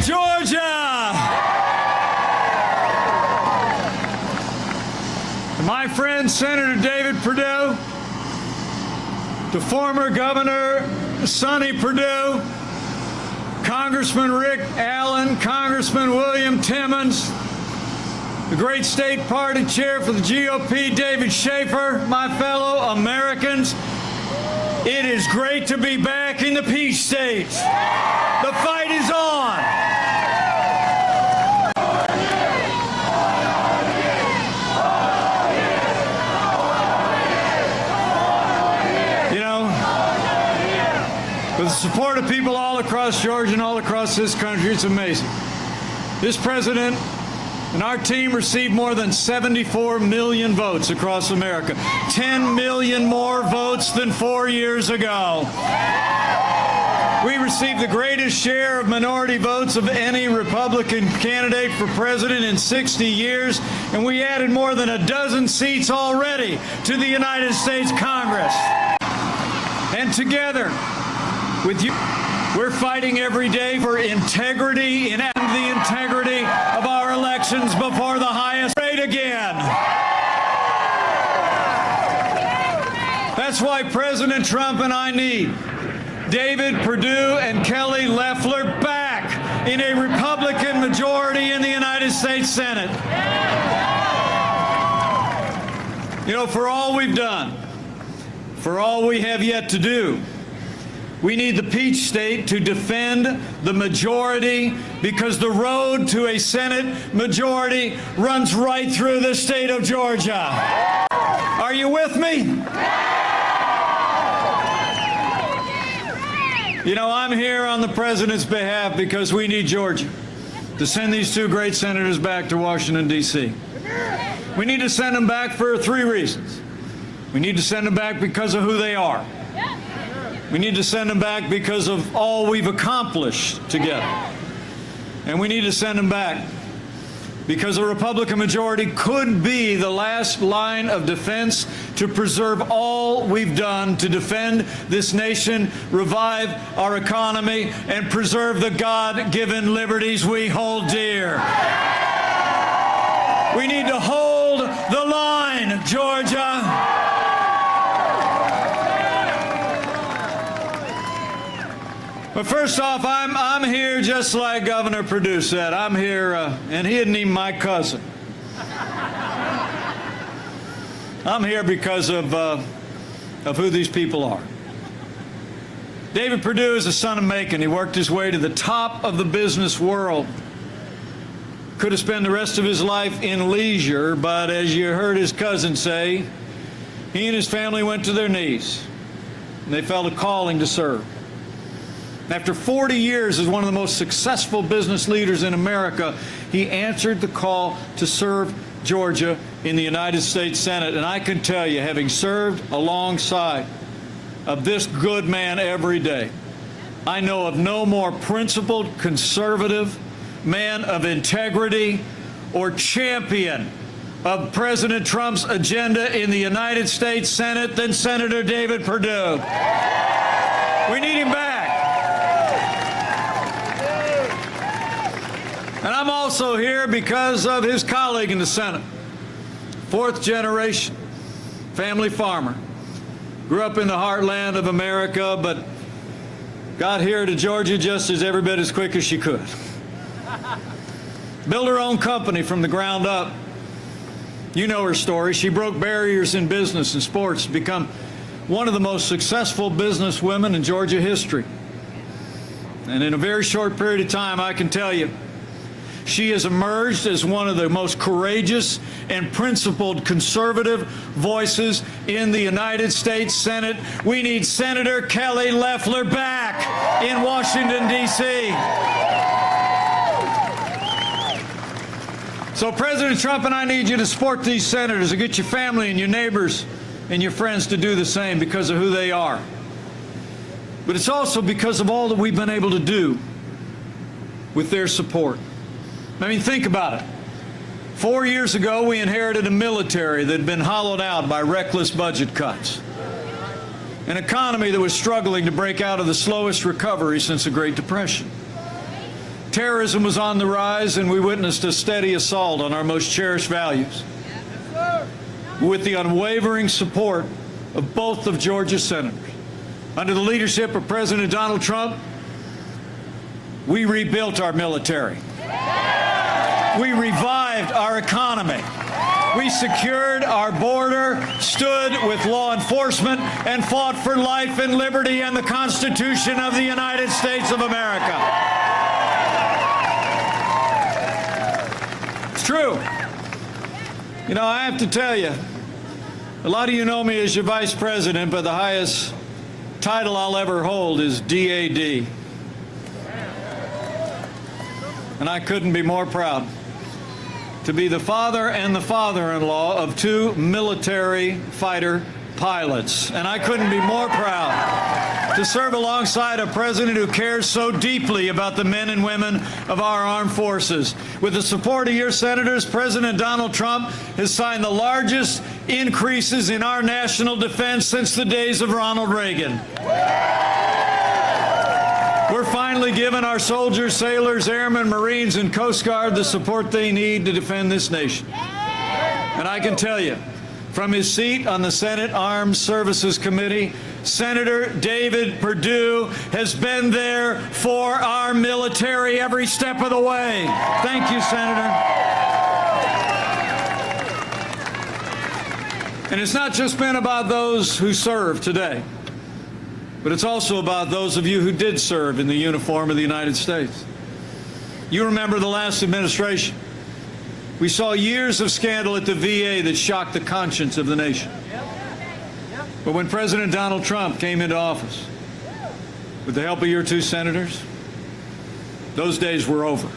Georgia! To my friend Senator David Perdue, to former Governor Sonny Perdue, Congressman Rick Allen, Congressman William Timmons, the great state party chair for the GOP, David Schaefer, my fellow Americans, it is great to be back in the Peach States. The fight is on. You know, with the support of people all across Georgia and all across this country, it's amazing. This president and our team received more than 74 million votes across America. 10 million more votes than 4 years ago. We received the greatest share of minority votes of any Republican candidate for president in 60 years, and we added more than a dozen seats already to the United States Congress. And together with you, we're fighting every day for integrity and the integrity of our elections before the highest rate again. That's why President Trump and I need David Perdue and Kelly Loeffler back in a Republican majority in the United States Senate. You know, for all we've done, for all we have yet to do, we need the Peach State to defend the majority, because the road to a Senate majority runs right through the state of Georgia. Are you with me? You know, I'm here on the president's behalf because we need Georgia to send these two great senators back to Washington, D.C. We need to send them back for 3 reasons. We need to send them back because of who they are. We need to send them back because of all we've accomplished together. And we need to send them back because a Republican majority could be the last line of defense to preserve all we've done to defend this nation, revive our economy, and preserve the God-given liberties we hold dear. We need to hold the line, Georgia. But first off, I'm here just like Governor Perdue said. I'm here, and he isn't even my cousin. I'm here because of who these people are. David Perdue is a son of Macon. He worked his way to the top of the business world. Could have spent the rest of his life in leisure, but as you heard his cousin say, he and his family went to their knees, and they felt a calling to serve. After 40 years as one of the most successful business leaders in America, he answered the call to serve Georgia in the United States Senate. And I can tell you, having served alongside of this good man every day, I know of no more principled, conservative, man of integrity, or champion of President Trump's agenda in the United States Senate than Senator David Perdue. We need him back. And I'm also here because of his colleague in the Senate, 4th generation family farmer. Grew up in the heartland of America, but got here to Georgia just as every bit as quick as she could. Built her own company from the ground up. You know her story. She broke barriers in business and sports to become one of the most successful business women in Georgia history. And in a very short period of time, I can tell you, she has emerged as one of the most courageous and principled conservative voices in the United States Senate. We need Senator Kelly Loeffler back in Washington, D.C. So President Trump and I need you to support these senators and get your family and your neighbors and your friends to do the same because of who they are. But it's also because of all that we've been able to do with their support. I mean, think about it. 4 years ago, we inherited a military that had been hollowed out by reckless budget cuts, an economy that was struggling to break out of the slowest recovery since the Great Depression. Terrorism was on the rise, and we witnessed a steady assault on our most cherished values. With the unwavering support of both of Georgia's senators, under the leadership of President Donald Trump, we rebuilt our military. We revived our economy. We secured our border, stood with law enforcement, and fought for life and liberty and the Constitution of the United States of America. It's true. You know, I have to tell you, a lot of you know me as your vice president, but the highest title I'll ever hold is DAD. And I couldn't be more proud to be the father and the father-in-law of two military fighter pilots. And I couldn't be more proud to serve alongside a president who cares so deeply about the men and women of our armed forces. With the support of your senators, President Donald Trump has signed the largest increases in our national defense since the days of Ronald Reagan. We're finally giving our soldiers, sailors, airmen, Marines, and Coast Guard the support they need to defend this nation. And I can tell you, from his seat on the Senate Armed Services Committee, Senator David Perdue has been there for our military every step of the way. Thank you, Senator. And it's not just been about those who serve today, but it's also about those of you who did serve in the uniform of the United States. You remember the last administration. We saw years of scandal at the VA that shocked the conscience of the nation. But when President Donald Trump came into office, with the help of your two senators, those days were over.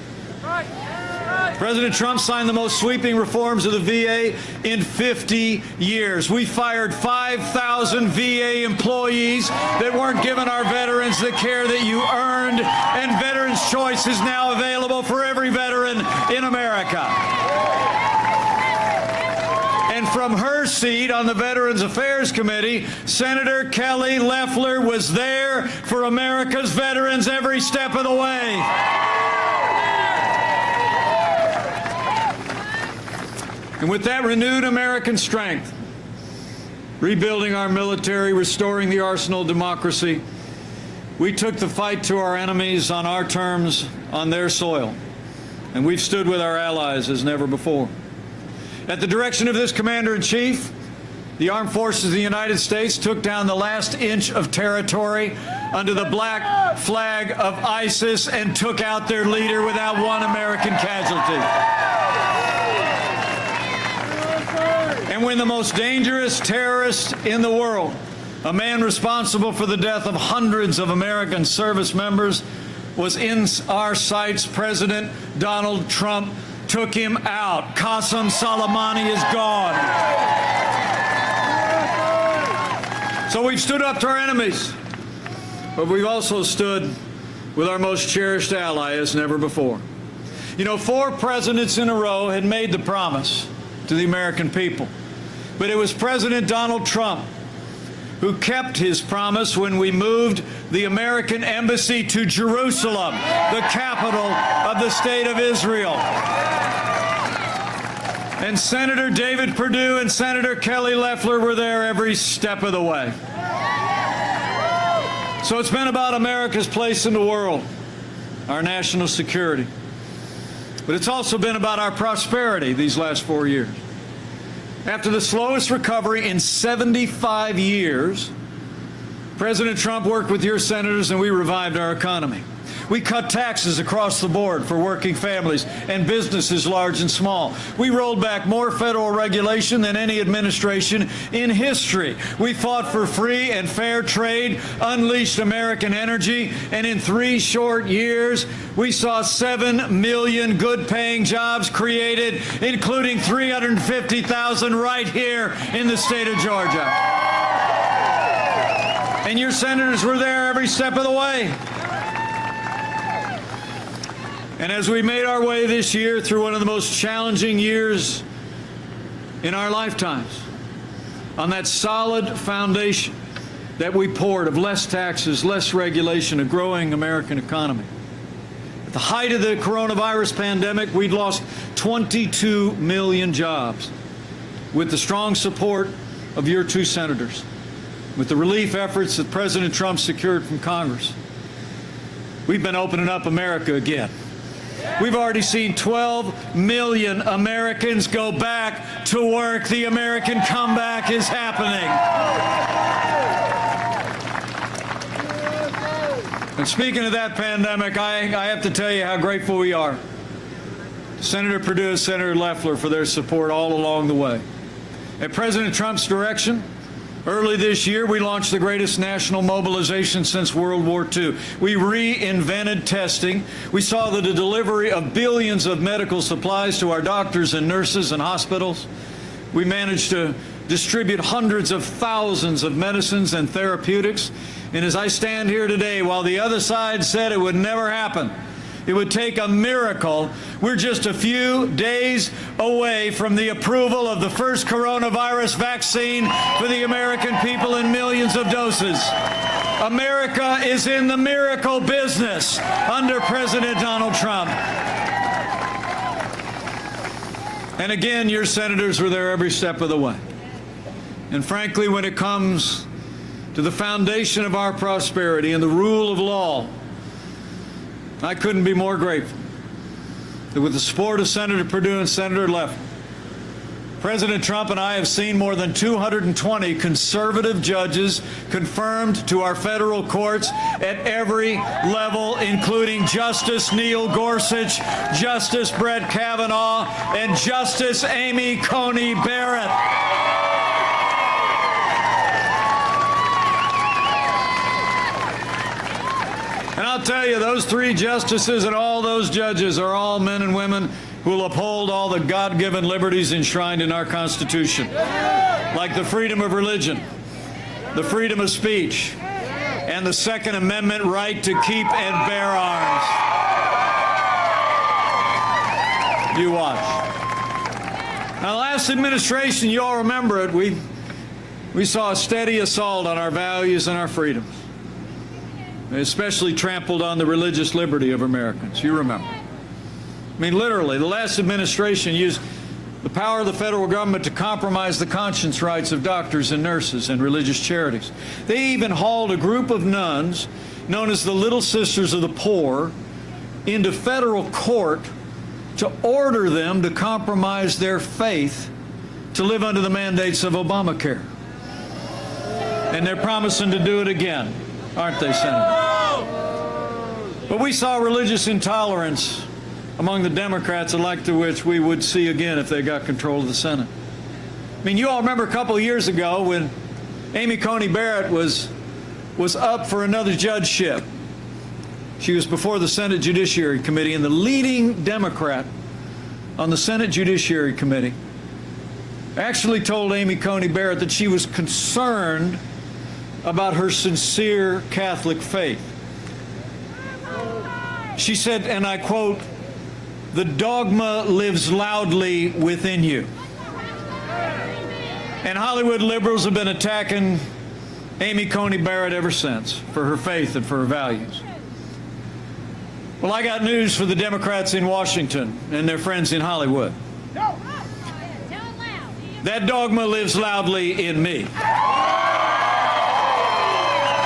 President Trump signed the most sweeping reforms of the VA in 50 years. We fired 5,000 VA employees that weren't giving our veterans the care that you earned, and Veterans Choice is now available for every veteran in America. And from her seat on the Veterans Affairs Committee, Senator Kelly Loeffler was there for America's veterans every step of the way. And with that renewed American strength, rebuilding our military, restoring the arsenal of democracy, we took the fight to our enemies on our terms, on their soil. And we've stood with our allies as never before. At the direction of this Commander-in-Chief, the Armed Forces of the United States took down the last inch of territory under the black flag of ISIS and took out their leader without one American casualty. And when the most dangerous terrorist in the world, a man responsible for the death of hundreds of American service members, was in our sights, President Donald Trump took him out. Qasem Soleimani is gone. So we've stood up to our enemies, but we've also stood with our most cherished ally as never before. You know, 4 presidents in a row had made the promise to the American people. But it was President Donald Trump who kept his promise when we moved the American embassy to Jerusalem, the capital of the state of Israel. And Senator David Perdue and Senator Kelly Loeffler were there every step of the way. So it's been about America's place in the world, our national security. But it's also been about our prosperity these last 4 years. After the slowest recovery in 75 years, President Trump worked with your senators and we revived our economy. We cut taxes across the board for working families and businesses large and small. We rolled back more federal regulation than any administration in history. We fought for free and fair trade, unleashed American energy, and in 3 short years, we saw 7 million good-paying jobs created, including 350,000 right here in the state of Georgia. And your senators were there every step of the way. And as we made our way this year through one of the most challenging years in our lifetimes, on that solid foundation that we poured of less taxes, less regulation, a growing American economy, the height of the coronavirus pandemic, we'd lost 22 million jobs. With the strong support of your two senators, with the relief efforts that President Trump secured from Congress, we've been opening up America again. We've already seen 12 million Americans go back to work. The American comeback is happening. And speaking of that pandemic, I have to tell you how grateful we are to Senator Perdue and Senator Loeffler for their support all along the way. At President Trump's direction, early this year, we launched the greatest national mobilization since World War II. We reinvented testing. We saw the delivery of billions of medical supplies to our doctors and nurses and hospitals. We managed to distribute hundreds of thousands of medicines and therapeutics. And as I stand here today, while the other side said it would never happen, it would take a miracle, we're just a few days away from the approval of the first coronavirus vaccine for the American people in millions of doses. America is in the miracle business under President Donald Trump. And again, your senators were there every step of the way. And frankly, when it comes to the foundation of our prosperity and the rule of law, I couldn't be more grateful that with the support of Senator Perdue and Senator Loeffler, President Trump and I have seen more than 220 conservative judges confirmed to our federal courts at every level, including Justice Neil Gorsuch, Justice Brett Kavanaugh, and Justice Amy Coney Barrett. And I'll tell you, those three justices and all those judges are all men and women who will uphold all the God-given liberties enshrined in our Constitution, like the freedom of religion, the freedom of speech, and the Second Amendment right to keep and bear arms. You watch. Now, last administration, you all remember it, we saw a steady assault on our values and our freedoms. They especially trampled on the religious liberty of Americans. You remember. I mean, literally, the last administration used the power of the federal government to compromise the conscience rights of doctors and nurses and religious charities. They even hauled a group of nuns, known as the Little Sisters of the Poor, into federal court to order them to compromise their faith to live under the mandates of Obamacare. And they're promising to do it again, aren't they, Senator? But we saw religious intolerance among the Democrats, the like to which we would see again if they got control of the Senate. I mean, you all remember a couple of years ago when Amy Coney Barrett was up for another judgeship. She was before the Senate Judiciary Committee, and the leading Democrat on the Senate Judiciary Committee actually told Amy Coney Barrett that she was concerned about her sincere Catholic faith. She said, and I quote, "The dogma lives loudly within you." And Hollywood liberals have been attacking Amy Coney Barrett ever since for her faith and for her values. Well, I got news for the Democrats in Washington and their friends in Hollywood. That dogma lives loudly in me.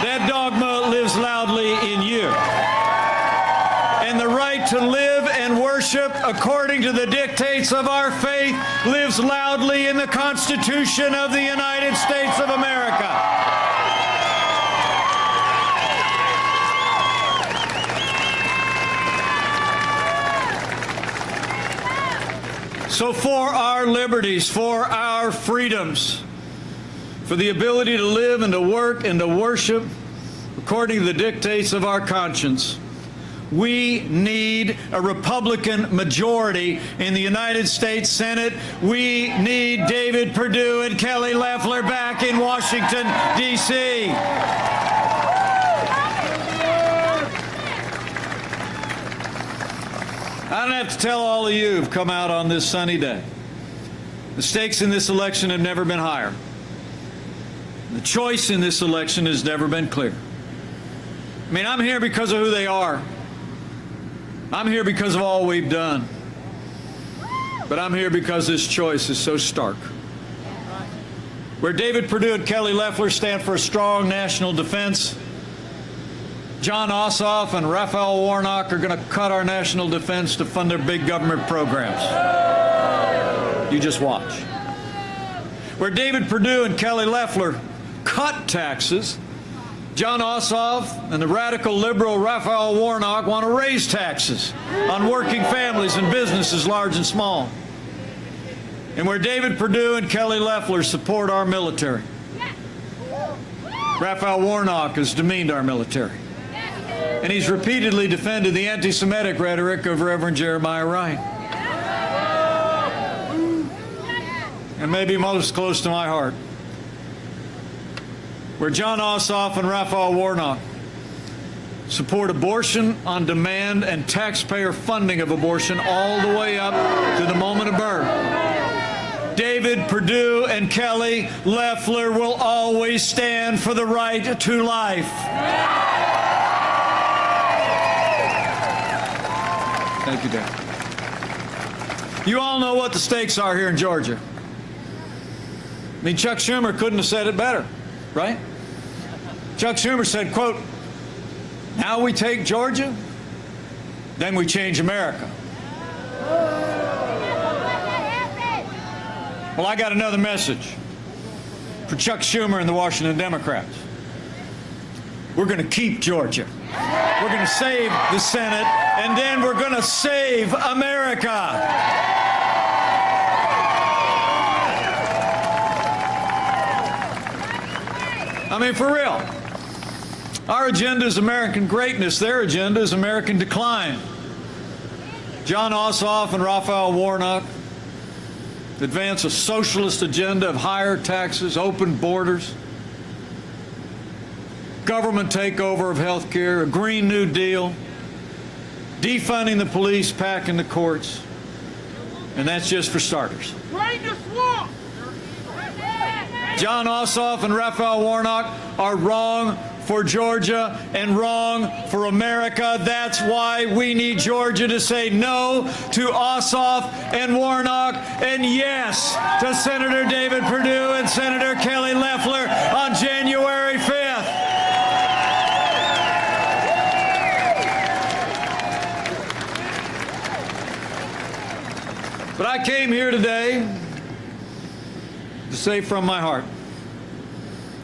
That dogma lives loudly in you. And the right to live and worship according to the dictates of our faith lives loudly in the Constitution of the United States of America. So for our liberties, for our freedoms, for the ability to live and to work and to worship according to the dictates of our conscience, we need a Republican majority in the United States Senate. We need David Perdue and Kelly Loeffler back in Washington, D.C. I don't have to tell all of you who've come out on this sunny day. The stakes in this election have never been higher. The choice in this election has never been clearer. I mean, I'm here because of who they are. I'm here because of all we've done. But I'm here because this choice is so stark. Where David Perdue and Kelly Loeffler stand for a strong national defense, John Ossoff and Raphael Warnock are going to cut our national defense to fund their big government programs. You just watch. Where David Perdue and Kelly Loeffler cut taxes, John Ossoff and the radical liberal Raphael Warnock want to raise taxes on working families and businesses large and small. And where David Perdue and Kelly Loeffler support our military, Raphael Warnock has demeaned our military. And he's repeatedly defended the anti-Semitic rhetoric of Reverend Jeremiah Wright. And maybe most close to my heart, where John Ossoff and Raphael Warnock support abortion on demand and taxpayer funding of abortion all the way up to the moment of birth, David Perdue and Kelly Loeffler will always stand for the right to life. Thank you, Dan. You all know what the stakes are here in Georgia. I mean, Chuck Schumer couldn't have said it better. Right? Chuck Schumer said, quote, "Now we take Georgia, then we change America." Well, I got another message for Chuck Schumer and the Washington Democrats. We're going to keep Georgia. We're going to save the Senate, and then we're going to save America. I mean, for real. Our agenda is American greatness. Their agenda is American decline. John Ossoff and Raphael Warnock advance a socialist agenda of higher taxes, open borders, government takeover of health care, a Green New Deal, defunding the police, packing the courts. And that's just for starters. John Ossoff and Raphael Warnock are wrong for Georgia and wrong for America. That's why we need Georgia to say no to Ossoff and Warnock and yes to Senator David Perdue and Senator Kelly Loeffler on January 5th. But I came here today to say from my heart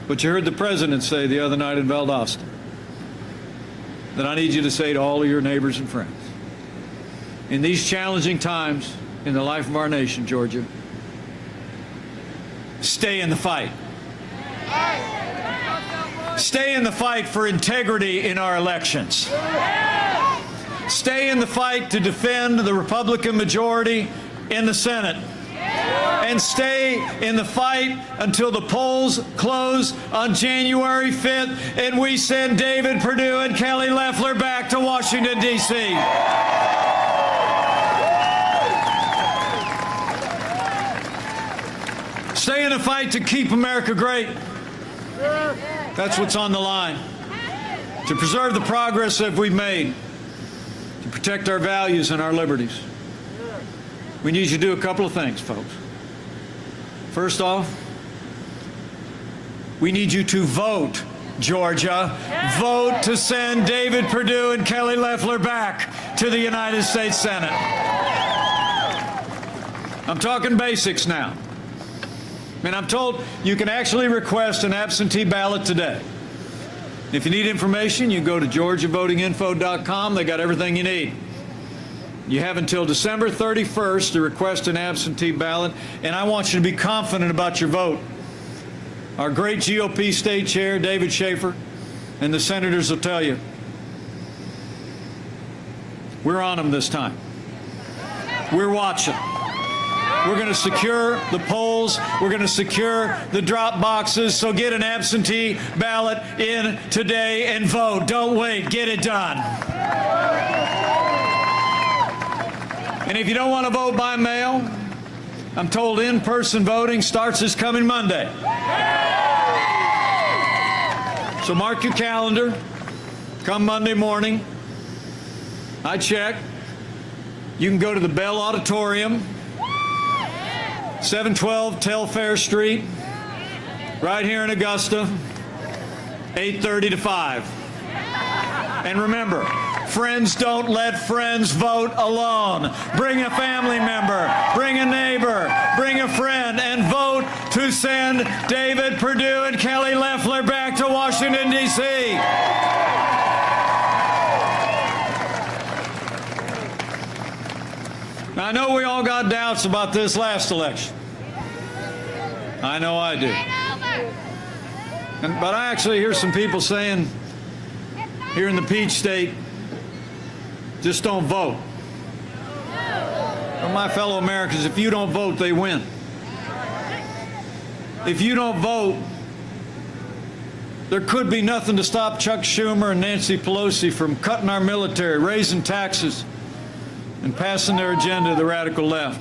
what you heard the President say the other night in Valdosta, that I need you to say to all of your neighbors and friends. In these challenging times in the life of our nation, Georgia, stay in the fight. Stay in the fight for integrity in our elections. Stay in the fight to defend the Republican majority in the Senate. And stay in the fight until the polls close on January 5th and we send David Perdue and Kelly Loeffler back to Washington, D.C. Stay in the fight to keep America great. That's what's on the line. To preserve the progress that we've made, to protect our values and our liberties. We need you to do a couple of things, folks. First off, we need you to vote, Georgia. Vote to send David Perdue and Kelly Loeffler back to the United States Senate. I'm talking basics now. I mean, I'm told you can actually request an absentee ballot today. If you need information, you go to georgiavotinginfo.com. They got everything you need. You have until December 31st to request an absentee ballot, and I want you to be confident about your vote. Our great GOP state chair, David Schaefer, and the senators will tell you, we're on them this time. We're watching. We're going to secure the polls. We're going to secure the drop boxes. So get an absentee ballot in today and vote. Don't wait. Get it done. And if you don't want to vote by mail, I'm told in-person voting starts this coming Monday. So mark your calendar. Come Monday morning. I check. You can go to the Bell Auditorium, 712 Telfair Street, right here in Augusta, 8:30 to 5. And remember, friends don't let friends vote alone. Bring a family member, bring a neighbor, bring a friend, and vote to send David Perdue and Kelly Loeffler back to Washington, D.C. Now, I know we all got doubts about this last election. I know I do. But I actually hear some people saying here in the Peach State, just don't vote. Well, my fellow Americans, if you don't vote, they win. If you don't vote, there could be nothing to stop Chuck Schumer and Nancy Pelosi from cutting our military, raising taxes, and passing their agenda to the radical left.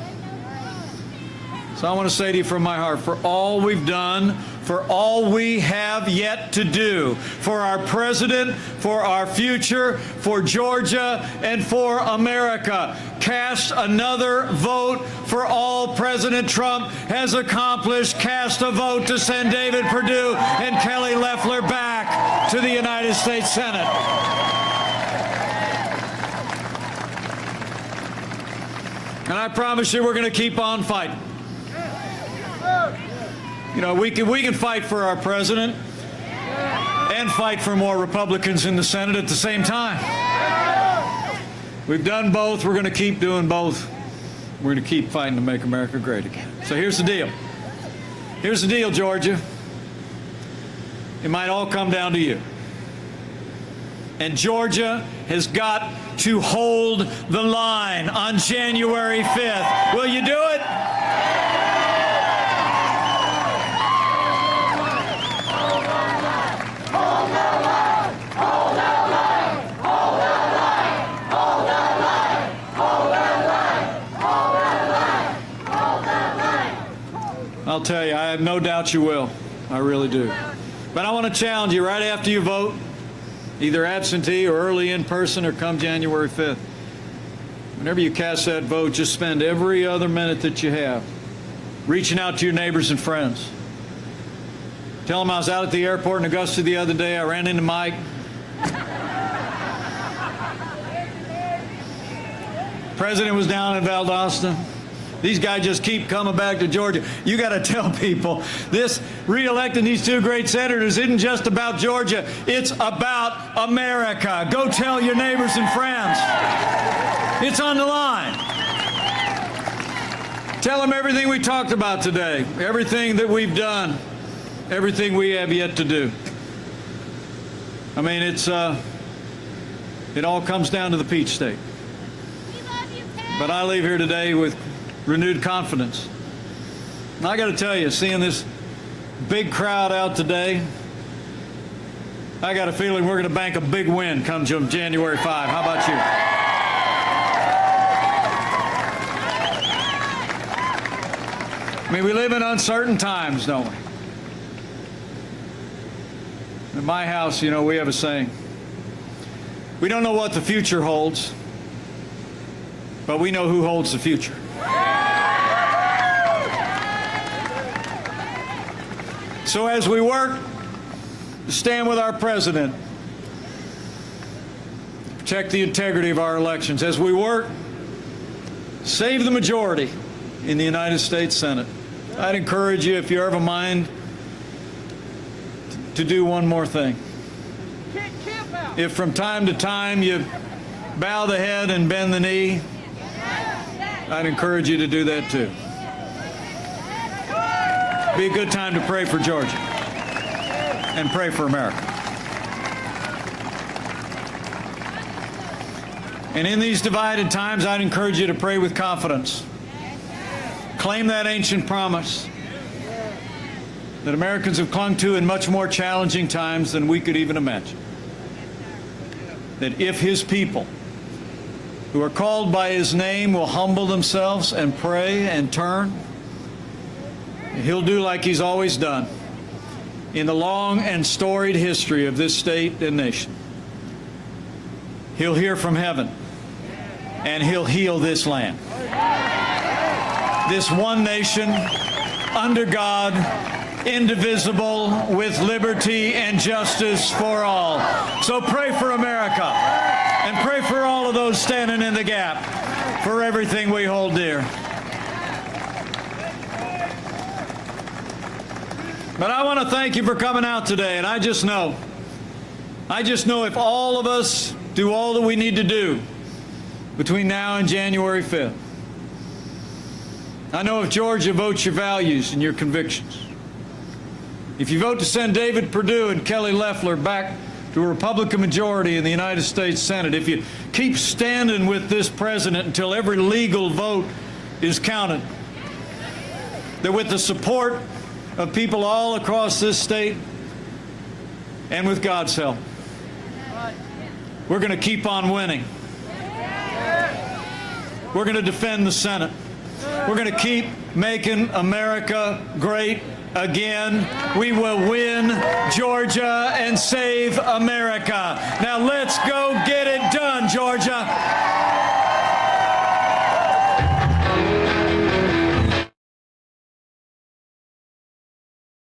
So I want to say to you from my heart, for all we've done, for all we have yet to do, for our president, for our future, for Georgia, and for America, cast another vote for all President Trump has accomplished. Cast a vote to send David Perdue and Kelly Loeffler back to the United States Senate. And I promise you we're going to keep on fighting. You know, we can fight for our president and fight for more Republicans in the Senate at the same time. We've done both. We're going to keep doing both. We're going to keep fighting to make America great again. So here's the deal. Here's the deal, Georgia. It might all come down to you. And Georgia has got to hold the line on January 5th. Will you do it? I'll tell you, I have no doubt you will. I really do. But I want to challenge you right after you vote, either absentee or early in person or come January 5th. Whenever you cast that vote, just spend every other minute that you have reaching out to your neighbors and friends. Tell them I was out at the airport in Augusta the other day. I ran into Mike. President was down in Valdosta. These guys just keep coming back to Georgia. You got to tell people this re-electing these two great senators isn't just about Georgia. It's about America. Go tell your neighbors and friends. It's on the line. Tell them everything we talked about today, everything that we've done, everything we have yet to do. I mean, it all comes down to the Peach State. But I leave here today with renewed confidence. And I got to tell you, seeing this big crowd out today, I got a feeling we're going to bank a big win come January 5. How about you? I mean, we live in uncertain times, don't we? In my house, you know, we have a saying. We don't know what the future holds, but we know who holds the future. So as we work to stand with our president, protect the integrity of our elections, as we work to save the majority in the United States Senate, I'd encourage you, if you're of a mind, to do one more thing. If from time to time you bow the head and bend the knee, I'd encourage you to do that too. Be a good time to pray for Georgia and pray for America. And in these divided times, I'd encourage you to pray with confidence. Claim that ancient promise that Americans have clung to in much more challenging times than we could even imagine. That if his people who are called by his name will humble themselves and pray and turn, he'll do like he's always done in the long and storied history of this state and nation. He'll hear from heaven and he'll heal this land. This one nation, under God, indivisible, with liberty and justice for all. So pray for America, and pray for all of those standing in the gap for everything we hold dear. But I want to thank you for coming out today, and I just know if all of us do all that we need to do between now and January 5th, I know if Georgia votes your values and your convictions, if you vote to send David Perdue and Kelly Loeffler back to a Republican majority in the United States Senate, if you keep standing with this president until every legal vote is counted, that with the support of people all across this state and with God's help, we're going to keep on winning. We're going to defend the Senate. We're going to keep making America great again. We will win Georgia and save America. Now let's go get it done, Georgia.